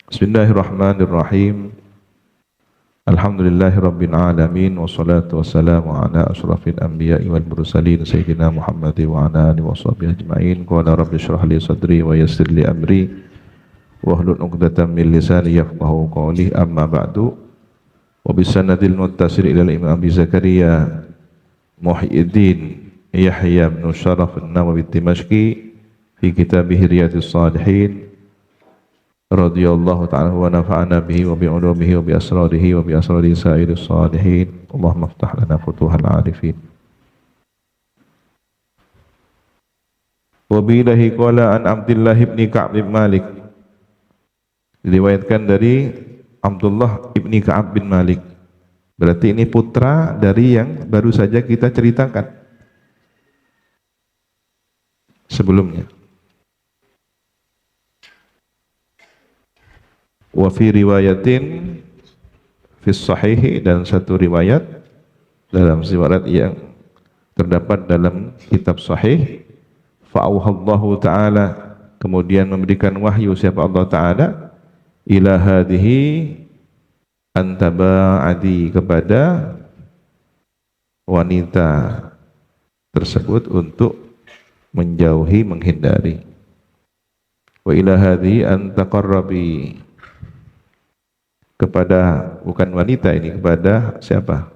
Bismillahirrahmanirrahim. Alhamdulillahirabbil alamin wassalatu wassalamu ala asyrafil anbiya'i wal mursalin sayyidina Muhammadin wa ala alihi washabbihi ajmain. Qala rabbi shrah li sadri wa yassir li amri wahlul 'uqdatam min lisani yafqahu qawli. Amma ba'du. Wa bisanadil muttasil ila al-Imam Abi Zakaria Muhyiddin Yahya bin Syaraf an-Nawawi ad-Dimashqi fi kitabih Riyadhus Shalihin radhiyallahu ta'ala wa nafa'ana bihi wa bi'ulumihi wa bi asrarihi wa bi asrari sa'iris salihin. Allahumma iftah lana futuhal arifin. Wa billahi qala an Abdullah ibn Ka'ab bin Malik, diriwayatkan dari Abdullah ibni Ka'ab bin Malik. Berarti ini putra dari yang baru saja kita ceritakan sebelumnya. Wa fi riwayatin fi sahihi, dan satu riwayat dalam riwayat yang terdapat dalam kitab sahih, fa auhallahu ta'ala, kemudian memberikan wahyu siapa Allah Ta'ala, ila hadhihi antaba'adi, kepada wanita tersebut untuk menjauhi, menghindari. Wa ila hadhihi antaqarrabi, kepada, bukan wanita ini, kepada siapa?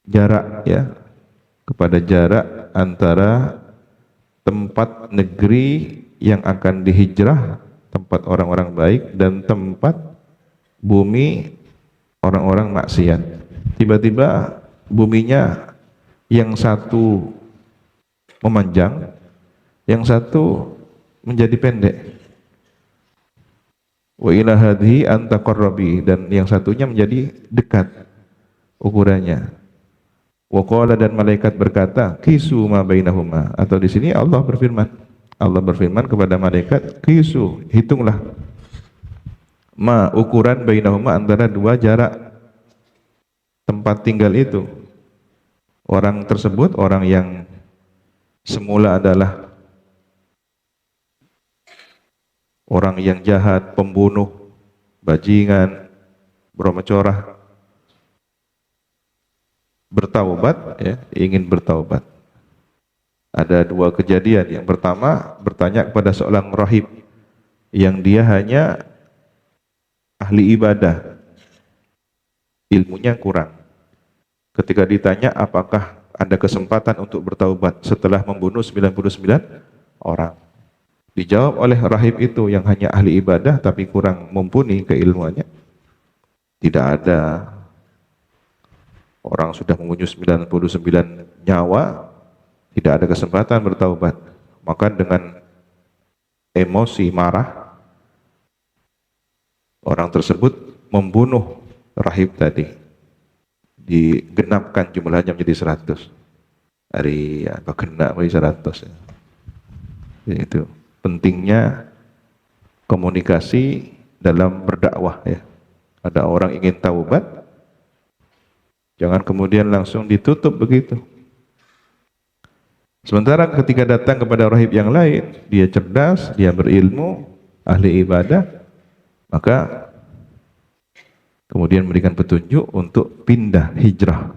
Jarak, ya, kepada jarak antara tempat negeri yang akan dihijrah, tempat orang-orang baik, dan tempat bumi orang-orang maksiat. Tiba-tiba buminya yang satu memanjang, yang satu menjadi pendek. Wa ila hadhihi antaqarrabi, dan yang satunya menjadi dekat ukurannya. Wa qala, dan malaikat berkata, qisu ma bainahuma, atau di sini Allah berfirman kepada malaikat, qisu, hitunglah, ma, ukuran, bainahuma, antara dua jarak tempat tinggal itu. Orang tersebut, orang yang semula adalah orang yang jahat, pembunuh, bajingan, bromocorah, bertaubat, ya, ingin bertaubat. Ada dua kejadian. Yang pertama, bertanya kepada seorang rahib yang dia hanya ahli ibadah, ilmunya kurang. Ketika ditanya apakah ada kesempatan untuk bertaubat setelah membunuh 99 orang, dijawab oleh rahib itu yang hanya ahli ibadah tapi kurang mumpuni keilmuannya, tidak ada. Orang sudah membunuh 99 nyawa, tidak ada kesempatan bertaubat. Maka dengan emosi marah, orang tersebut membunuh rahib tadi. Digenapkan jumlahnya menjadi 100. Hari apa kena menjadi 100, ya. Itu pentingnya komunikasi dalam berdakwah, ya. Ada orang ingin taubat, jangan kemudian langsung ditutup begitu. Sementara ketika datang kepada rahib yang lain, dia cerdas, dia berilmu, ahli ibadah, maka kemudian memberikan petunjuk untuk pindah, hijrah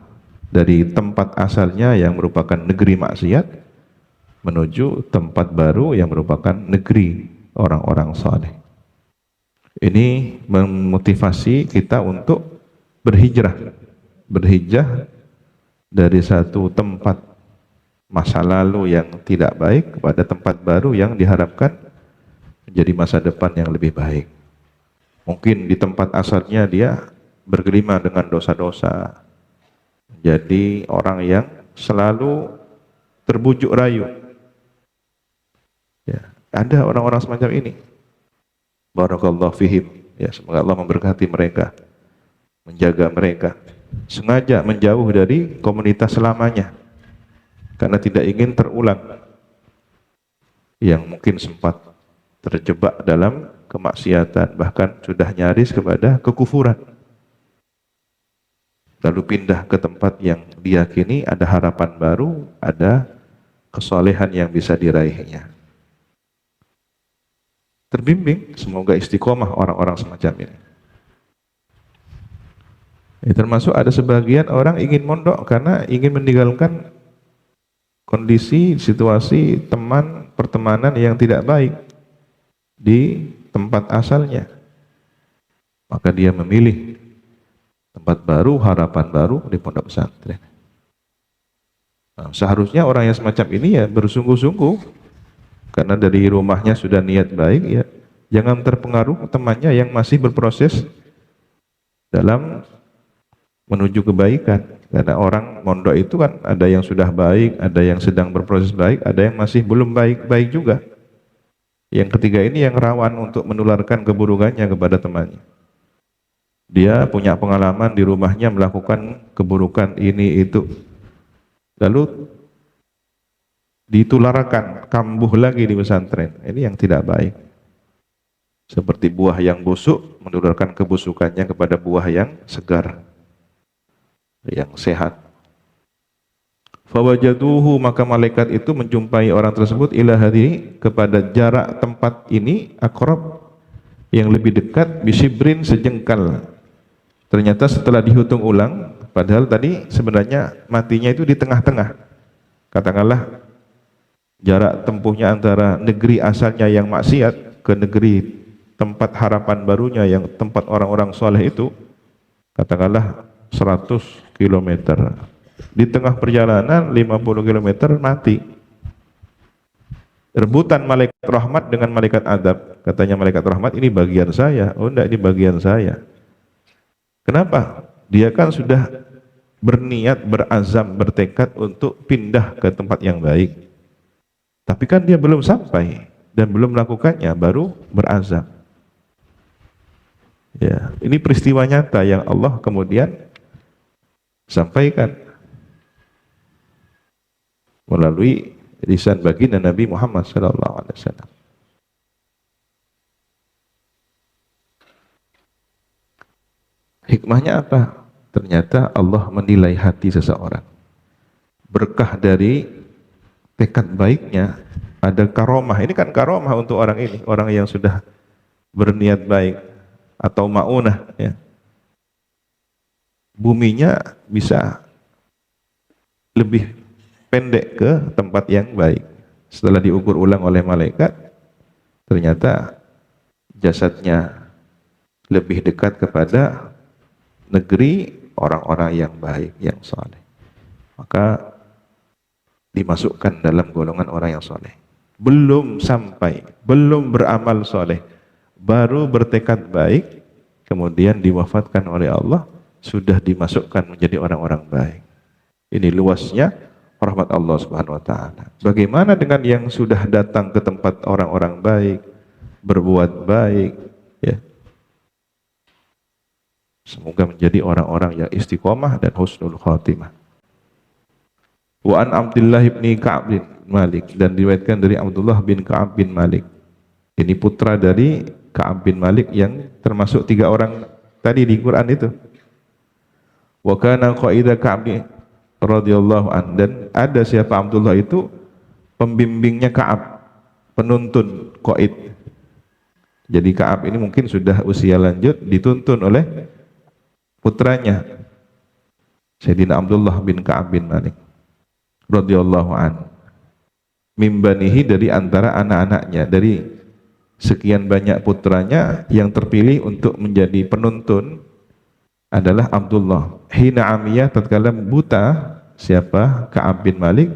dari tempat asalnya yang merupakan negeri maksiat menuju tempat baru yang merupakan negeri orang-orang saleh. Ini memotivasi kita untuk berhijrah dari satu tempat masa lalu yang tidak baik kepada tempat baru yang diharapkan menjadi masa depan yang lebih baik. Mungkin di tempat asalnya dia bergelima dengan dosa-dosa, jadi orang yang selalu terbujuk rayu. Ya, ada orang-orang semacam ini. Barakallahu fihim. Ya, semoga Allah memberkati mereka, menjaga mereka. Sengaja menjauh dari komunitas selamanya karena tidak ingin terulang yang mungkin sempat terjebak dalam kemaksiatan, bahkan sudah nyaris kepada kekufuran. Lalu pindah ke tempat yang diyakini ada harapan baru, ada kesolehan yang bisa diraihnya. terbimbing. Semoga istiqomah orang-orang semacam ini. Termasuk ada sebagian orang ingin mondok karena ingin meninggalkan kondisi, situasi, teman, pertemanan yang tidak baik di tempat asalnya. Maka dia memilih tempat baru, harapan baru di pondok pesantren. Nah, seharusnya orang yang semacam ini ya bersungguh-sungguh, karena dari rumahnya sudah niat baik, ya jangan terpengaruh temannya yang masih berproses dalam menuju kebaikan. Karena orang mondok itu kan ada yang sudah baik, ada yang sedang berproses baik, ada yang masih belum baik-baik juga. Yang ketiga ini yang rawan untuk menularkan keburukannya kepada temannya. Dia punya pengalaman di rumahnya melakukan keburukan ini itu, lalu ditularkan, kambuh lagi di pesantren. Ini yang tidak baik. Seperti buah yang busuk menularkan kebusukannya kepada buah yang segar, yang sehat. Fawajaduhu, maka malaikat itu menjumpai orang tersebut ila hadhi, kepada jarak tempat ini, aqrab, yang lebih dekat, bisibrin, sejengkal. Ternyata setelah dihitung ulang, padahal tadi sebenarnya matinya itu di tengah-tengah. Katakanlah jarak tempuhnya antara negeri asalnya yang maksiat ke negeri tempat harapan barunya yang tempat orang-orang soleh itu, katakanlah 100 km. Di tengah perjalanan 50 km mati. Rebutan malaikat rahmat dengan malaikat adab. Katanya malaikat rahmat, ini bagian saya. Oh enggak, ini bagian saya. Kenapa? Dia kan sudah berniat, berazam, bertekad untuk pindah ke tempat yang baik. Tapi kan dia belum sampai dan belum melakukannya, baru berazam. Ya, ini peristiwa nyata yang Allah kemudian sampaikan melalui lisan baginda Nabi Muhammad SAW. Hikmahnya apa? Ternyata Allah menilai hati seseorang. Berkah dari tekad baiknya, ada karomah. Ini kan karomah untuk orang ini, orang yang sudah berniat baik atau maunah, ya. Buminya bisa lebih pendek ke tempat yang baik. Setelah diukur ulang oleh malaikat, ternyata jasadnya lebih dekat kepada negeri orang-orang yang baik, yang soleh. Maka dimasukkan dalam golongan orang yang soleh. Belum sampai, belum beramal soleh, baru bertekad baik, kemudian diwafatkan oleh Allah, sudah dimasukkan menjadi orang-orang baik. Ini luasnya rahmat Allah Subhanahu wa taala. Bagaimana dengan yang sudah datang ke tempat orang-orang baik, berbuat baik, ya. Semoga menjadi orang-orang yang istiqomah dan husnul khatimah. Wa an Abdullah bin Ka'ab bin Malik, dan diriwayatkan dari Abdullah bin Ka'ab bin Malik. Ini putra dari Ka'ab bin Malik yang termasuk 3 orang tadi di Quran itu. Wa kana qaida Ka'ab radhiyallahu an, dan ada siapa Abdullah itu pembimbingnya Ka'ab, penuntun qaid. Jadi Ka'ab ini mungkin sudah usia lanjut, dituntun oleh putranya Sayyidina Abdullah bin Ka'ab bin Malik radhiyallahu an, mimbanihi, dari antara anak-anaknya, dari sekian banyak putranya yang terpilih untuk menjadi penuntun adalah Abdullah. Hina amiyah, tatkala buta, siapa? Ka'ab bin Malik.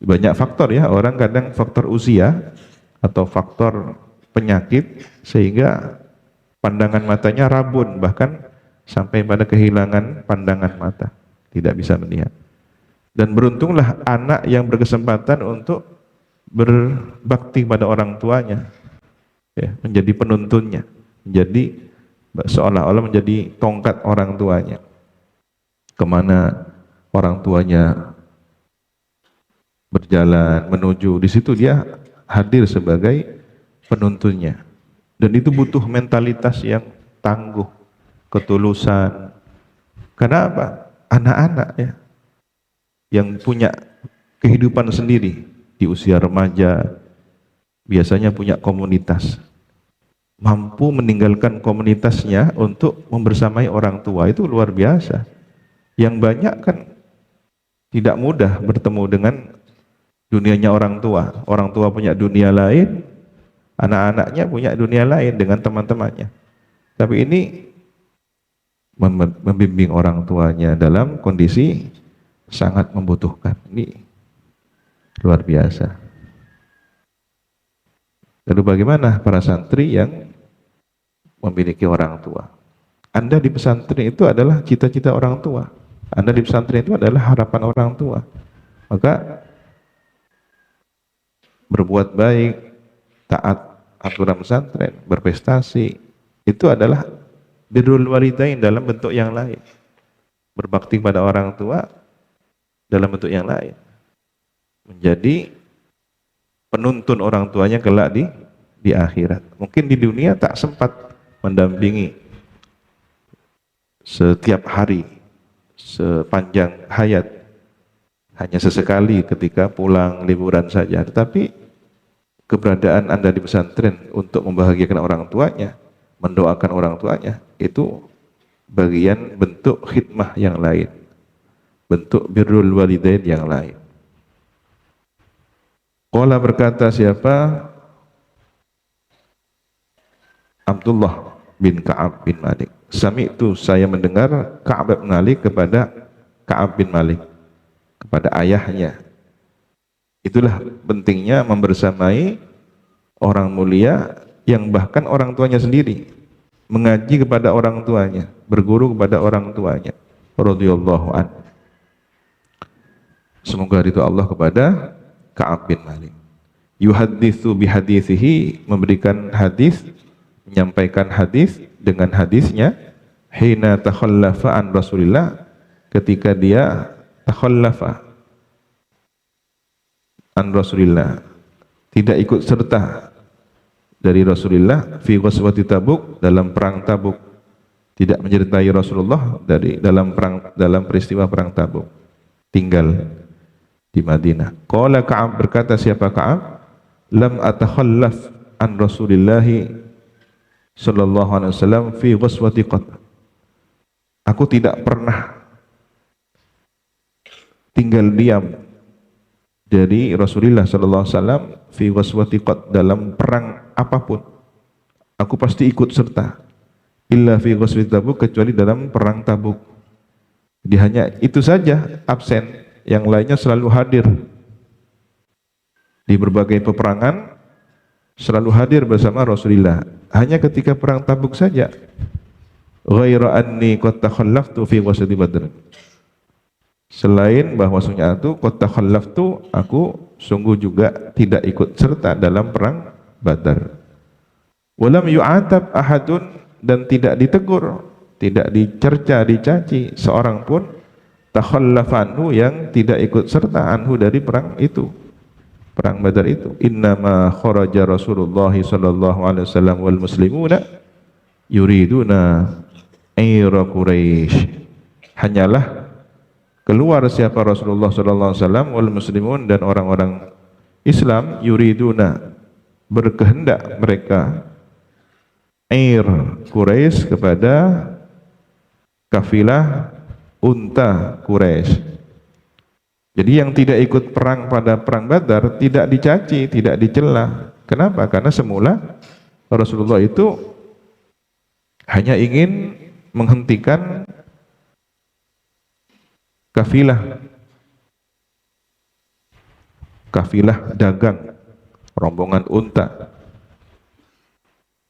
Banyak faktor ya, orang kadang faktor usia atau faktor penyakit sehingga pandangan matanya rabun, bahkan sampai pada kehilangan pandangan mata, tidak bisa melihat. Dan beruntunglah anak yang berkesempatan untuk berbakti pada orang tuanya, ya, menjadi penuntunnya, menjadi seolah-olah menjadi tongkat orang tuanya. Kemana orang tuanya berjalan menuju, di situ dia hadir sebagai penuntunnya. Dan itu butuh mentalitas yang tangguh, ketulusan. Karena apa? Anak-anak ya, yang punya kehidupan sendiri di usia remaja, biasanya punya komunitas, mampu meninggalkan komunitasnya untuk membersamai orang tua, itu luar biasa. Yang banyak kan tidak mudah bertemu dengan dunianya orang tua. Orang tua punya dunia lain, anak-anaknya punya dunia lain dengan teman-temannya. Tapi ini membimbing orang tuanya dalam kondisi sangat membutuhkan. Ini luar biasa. Lalu bagaimana para santri yang memiliki orang tua? Anda di pesantren itu adalah cita-cita orang tua. Anda di pesantren itu adalah harapan orang tua. Maka berbuat baik, taat aturan pesantren, berprestasi, itu adalah birrul walidain dalam bentuk yang lain. Berbakti pada orang tua dalam bentuk yang lain. Menjadi penuntun orang tuanya kelak di akhirat. Mungkin di dunia tak sempat mendampingi setiap hari sepanjang hayat, hanya sesekali ketika pulang liburan saja. Tetapi keberadaan Anda di pesantren untuk membahagiakan orang tuanya, mendoakan orang tuanya, itu bagian bentuk khidmah yang lain, bentuk birrul walidain yang lain. Qala berkata siapa? Abdullah bin Ka'ab bin Malik. Sami'tu, saya mendengar Ka'ab bin Malik kepada Ka'ab bin Malik, kepada ayahnya. Itulah pentingnya membersamai orang mulia yang bahkan orang tuanya sendiri, mengaji kepada orang tuanya, berguru kepada orang tuanya. Radhiyallahu an. Semoga ridho Allah kepada Ka'ab bin Malik. Yuhaditsu bihadithihi, memberikan hadis, menyampaikan hadis dengan hadisnya. Hina takhallafa an Rasulillah, ketika dia takhallafa an Rasulillah, tidak ikut serta dari Rasulullah fi ghazwati Tabuk, dalam perang Tabuk, tidak menyertai Rasulullah dalam peristiwa perang Tabuk, tinggal di Madinah. Qala Ka'ab, berkata siapa Ka'ab? Lam atakhallaf an Rasulillah sallallahu alaihi wasallam fi ghazwati Qad. Aku tidak pernah tinggal diam dari Rasulullah sallallahu alaihi wasallam fi ghazwati Qad, dalam perang apapun. Aku pasti ikut serta. Illa fi ghazwati Tabuk, kecuali dalam perang Tabuk. Dia hanya itu saja absen. Yang lainnya selalu hadir di berbagai peperangan, selalu hadir bersama Rasulullah. Hanya ketika perang Tabuk saja, ghaira anni qad takhallaftu fi ghazwati Badr, selain bahwasanya itu qad takhallaftu, aku sungguh juga tidak ikut serta dalam perang Badar. Walam yu'atab ahadun, dan tidak ditegur, tidak dicerca, dicaci seorang pun, takhallafa anhu, yang tidak ikut serta anhu dari perang itu, perang Badar itu. Innama kharaja Rasulullah sallallahu alaihi wasallam wal muslimuna yuriduna aira Quraisy. Hanyalah keluar siapa Rasulullah sallallahu alaihi wasallam wal muslimun, dan orang-orang Islam, yuriduna, berkehendak mereka, air Quraisy, kepada kafilah unta Quraisy. Jadi yang tidak ikut perang pada perang Badar tidak dicaci, tidak dicela. Kenapa? Karena semula Rasulullah itu hanya ingin menghentikan kafilah dagang, rombongan unta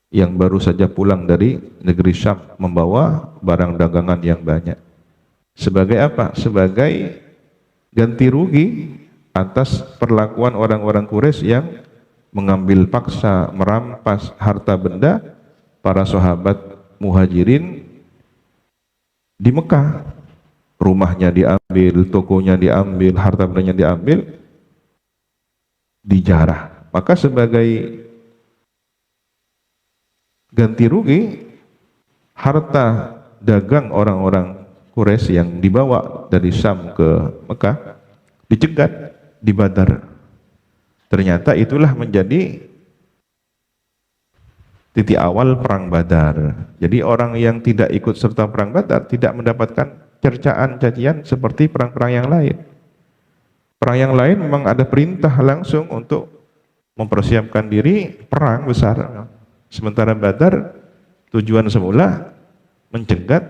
yang baru saja pulang dari negeri Syam membawa barang dagangan yang banyak. Sebagai apa? Sebagai ganti rugi atas perlakuan orang-orang Quraisy yang mengambil paksa, merampas harta benda para sahabat Muhajirin di Mekah. Rumahnya diambil, tokonya diambil, harta bendanya diambil, dijarah. Maka sebagai ganti rugi, harta dagang orang-orang Quraisy yang dibawa dari Syam ke Mekah dicegat di Badar. Ternyata itulah menjadi titik awal perang Badar. Jadi orang yang tidak ikut serta perang Badar tidak mendapatkan cercaan cacian seperti perang-perang yang lain. Perang yang lain memang ada perintah langsung untuk mempersiapkan diri perang besar. Sementara Badar tujuan semula mencegat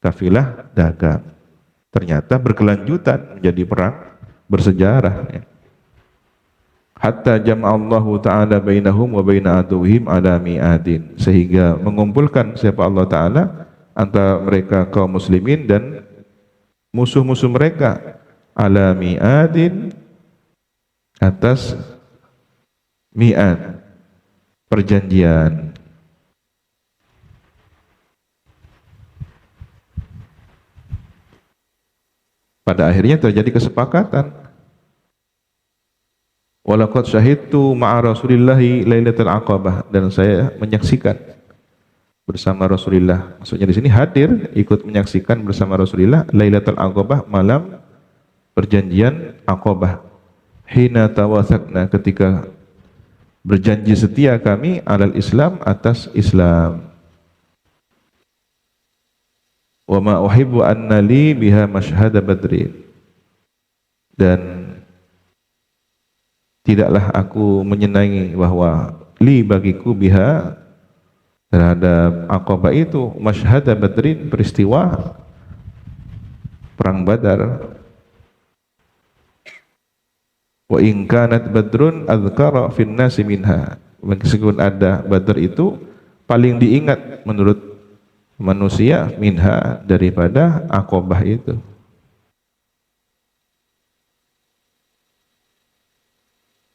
kafilah dagang. Ternyata berkelanjutan menjadi perang bersejarah. Hatta jama'allahu ta'ala bainahum wa baina aduwwihim ala mi'adin, sehingga mengumpulkan siapa Allah Ta'ala antara mereka kaum muslimin dan musuh-musuh mereka ala mi'adin, atas mi'ad, perjanjian. Pada akhirnya terjadi kesepakatan. Walaqad syahidtu ma'a Rasulillahi Lailatul Aqabah, dan saya menyaksikan bersama Rasulullah. Maksudnya di sini hadir ikut menyaksikan bersama Rasulullah Lailatul Aqabah, malam perjanjian Aqabah. Hina tawathaqna, ketika berjanji setia kami alal Islam, atas Islam. Wa ma uhibbu anna li biha masyhada badrin, dan tidaklah aku menyenangi bahwa li bagiku biha terhadap Aqabah itu masyhada badrin, peristiwa perang Badar. Wa in kanat badrun adzkara fin nasi minha, meskipun ada Badar itu paling diingat menurut manusia minha, daripada Aqabah itu.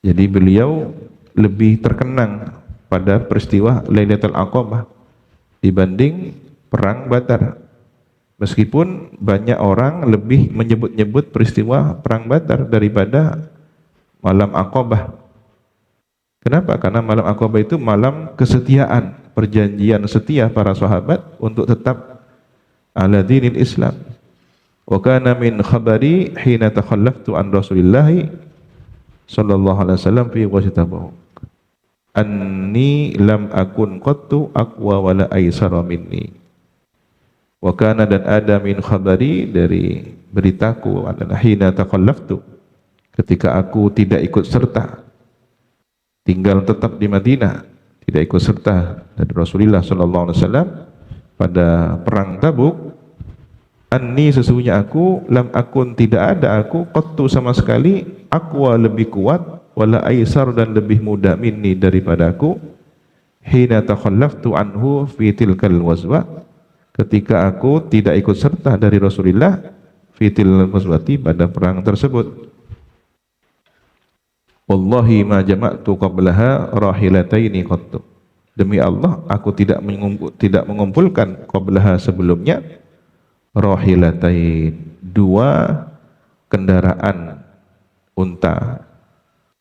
Jadi beliau lebih terkenang pada peristiwa Lailatul Aqabah dibanding perang Badar. Meskipun banyak orang lebih menyebut-nyebut peristiwa perang Badar daripada malam Aqabah. Kenapa? Karena malam Aqabah itu malam kesetiaan, perjanjian setia para sahabat untuk tetap ala dinil Islam. Wa kana min khabari hina takhallaftu an Rasulillahi sallallahu alaihi wasallam fi ghazwati anni lam akun qattu aqwa wala aisara minni. Wa kana, dan ada min khabari, dari beritaku, adalah hina takhallaftu, ketika aku tidak ikut serta, tinggal tetap di Madinah, tidak ikut serta dari Rasulullah sallallahu alaihi wasallam pada perang Tabuk. Anni, sesungguhnya aku, lam akun, tidak ada aku, qattu, sama sekali, aqwa, lebih kuat, wala aisar, dan lebih mudah, minni, daripada aku, hina takhallaftu anhu fi tilkal wazwa, ketika aku tidak ikut serta dari Rasulullah fi tilkal wazwati, pada perang tersebut. Wallahi ma jama'tu qablaha rahilataini qattu, demi Allah aku tidak mengumpulkan qablaha, sebelumnya, rahilatain, dua kendaraan unta,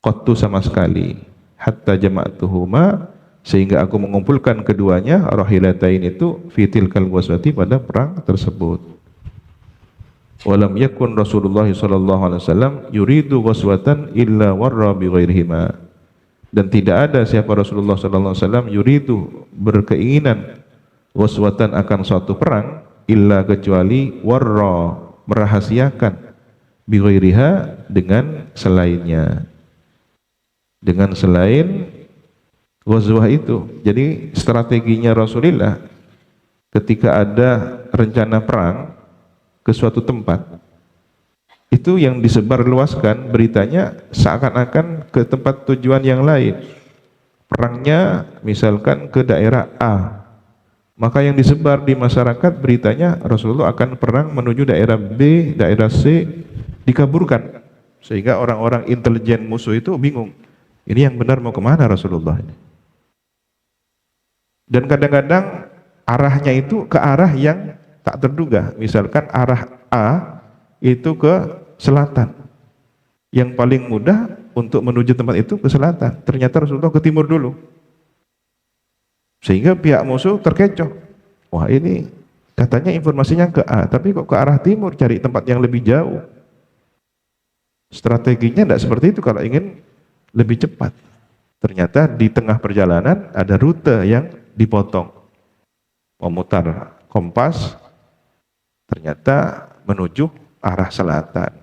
qattu, sama sekali, hatta jama'tuhuma, sehingga aku mengumpulkan keduanya, rahilatain itu, fitil kal ghazwati, pada perang tersebut. Walam yakun Rasulullah sallallahu alaihi wasallam yuridu ghazwatan illa warra bi ghairihima, dan tidak ada siapa Rasulullah sallallahu alaihi wasallam yuridu, berkeinginan, ghazwatan, akan suatu perang, illa, kecuali, warra, merahasiakan, bi ghairiha, dengan selainnya, dengan selain ghazwah itu. Jadi strateginya Rasulullah ketika ada rencana perang ke suatu tempat, itu yang disebarluaskan beritanya seakan-akan ke tempat tujuan yang lain. Perangnya misalkan ke daerah A, maka yang disebar di masyarakat beritanya Rasulullah akan perang menuju daerah B, daerah C, dikaburkan, sehingga orang-orang intelijen musuh itu bingung, ini yang benar mau kemana Rasulullah ini. Dan kadang-kadang arahnya itu ke arah yang tak terduga. Misalkan arah A itu ke selatan, yang paling mudah untuk menuju tempat itu ke selatan, ternyata Rasulullah ke timur dulu, sehingga pihak musuh terkecoh. Wah, ini katanya informasinya ke A, tapi kok ke arah timur, cari tempat yang lebih jauh. Strateginya tidak seperti itu kalau ingin lebih cepat. Ternyata di tengah perjalanan ada rute yang dipotong, memutar kompas, ternyata menuju arah selatan.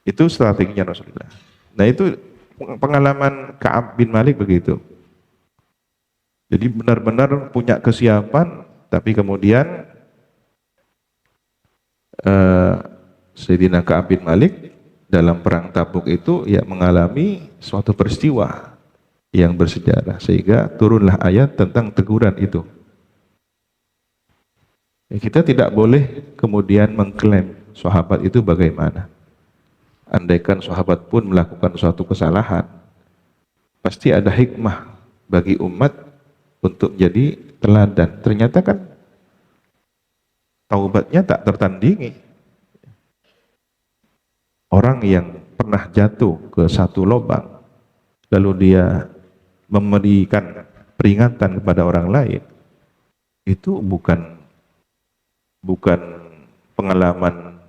Itu strateginya Rasulullah. Nah itu pengalaman Ka'ab bin Malik begitu. Jadi benar-benar punya kesiapan, tapi kemudian Sayyidina Ka'ab bin Malik dalam perang Tabuk itu ya mengalami suatu peristiwa yang bersejarah, sehingga turunlah ayat tentang teguran itu. Kita tidak boleh kemudian mengklaim sahabat itu bagaimana. Andaikan sahabat pun melakukan suatu kesalahan, pasti ada hikmah bagi umat untuk jadi teladan. Ternyata kan taubatnya tak tertandingi. Orang yang pernah jatuh ke satu lubang, lalu dia memberikan peringatan kepada orang lain, itu bukan pengalaman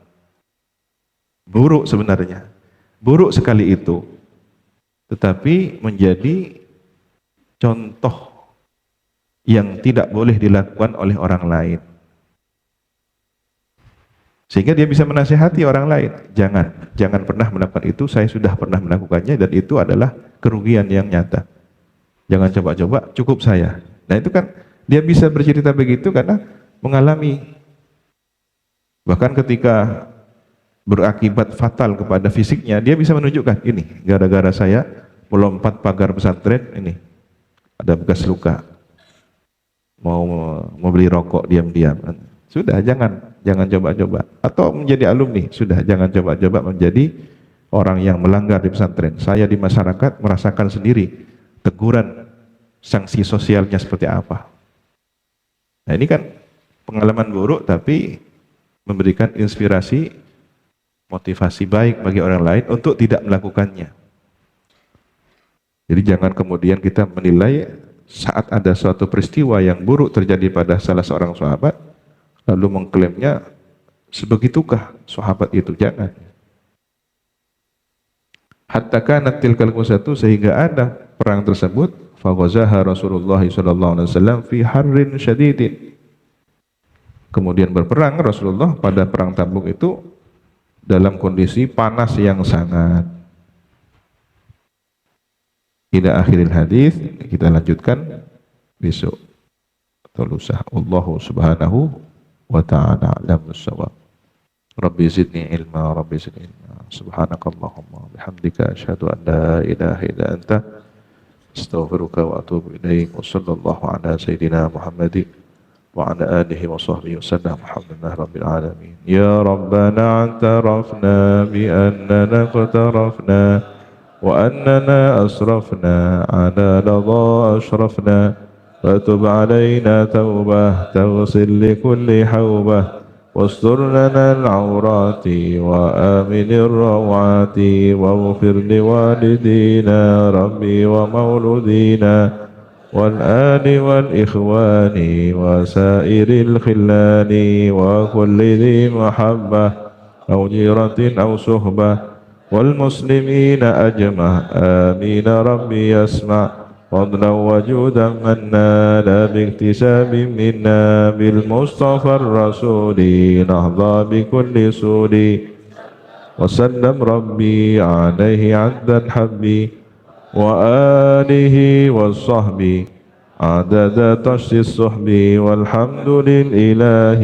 buruk sebenarnya. Buruk sekali itu, tetapi menjadi contoh yang tidak boleh dilakukan oleh orang lain. Sehingga dia bisa menasihati orang lain. Jangan pernah melakukan itu, saya sudah pernah melakukannya dan itu adalah kerugian yang nyata. Jangan coba-coba, cukup saya. Nah itu kan dia bisa bercerita begitu karena mengalami. Bahkan ketika berakibat fatal kepada fisiknya, dia bisa menunjukkan, ini gara-gara saya melompat pagar pesantren, ini ada bekas luka. Mau beli rokok diam-diam. Sudah, jangan coba-coba. Atau menjadi alumni, sudah, jangan coba-coba menjadi orang yang melanggar di pesantren. Saya di masyarakat merasakan sendiri teguran, sanksi sosialnya seperti apa. Nah ini kan pengalaman buruk tapi memberikan inspirasi, motivasi baik bagi orang lain untuk tidak melakukannya. Jadi jangan kemudian kita menilai saat ada suatu peristiwa yang buruk terjadi pada salah seorang sahabat, lalu mengklaimnya sebegitukah sahabat itu. Jangan. Hatta kanat tilkal qusatu, sehingga ada perang tersebut, faghazaha Rasulullah sallallahu alaihi wasallam fi harrin syadidin. Kemudian berperang Rasulullah pada perang Tabuk itu dalam kondisi panas yang sangat. Ila akhiril hadis, kita lanjutkan besok atau lusa. Allahu subhanahu wa ta'ala a'lam bis-shawab. Rabbi zidni ilma, Rabbi zidni ilma. Subhanakallahumma bihamdika asyhadu an la ilaha illa anta astaghfiruka wa atubu ilaik. Wa sallallahu ala sayidina Muhammadin wa ala alihi wa sahbihi wasallam. Alhamdulillah rabbil alamin. Ya Rabbana i'tarafna bi annana qatarafna wa annana asrafna ala ladha ashrafna fatub alaina tawbah taghsil li kulli hawbah واستر لنا العورات وآمن الروعات واغفر لوالدينا ربي ومولودينا والآل والإخوان وسائر الخلان وكل ذي محبة أو جيرة أو صحبة والمسلمين أجمع آمين ربي يسمع فضلا وجودا منا لا باكتساب منا بالمصطفى الرسول نهضى بكل سود وسلم ربي عليه عد حبي وآله والصحب عدد طشت الصحب والحمد للإله.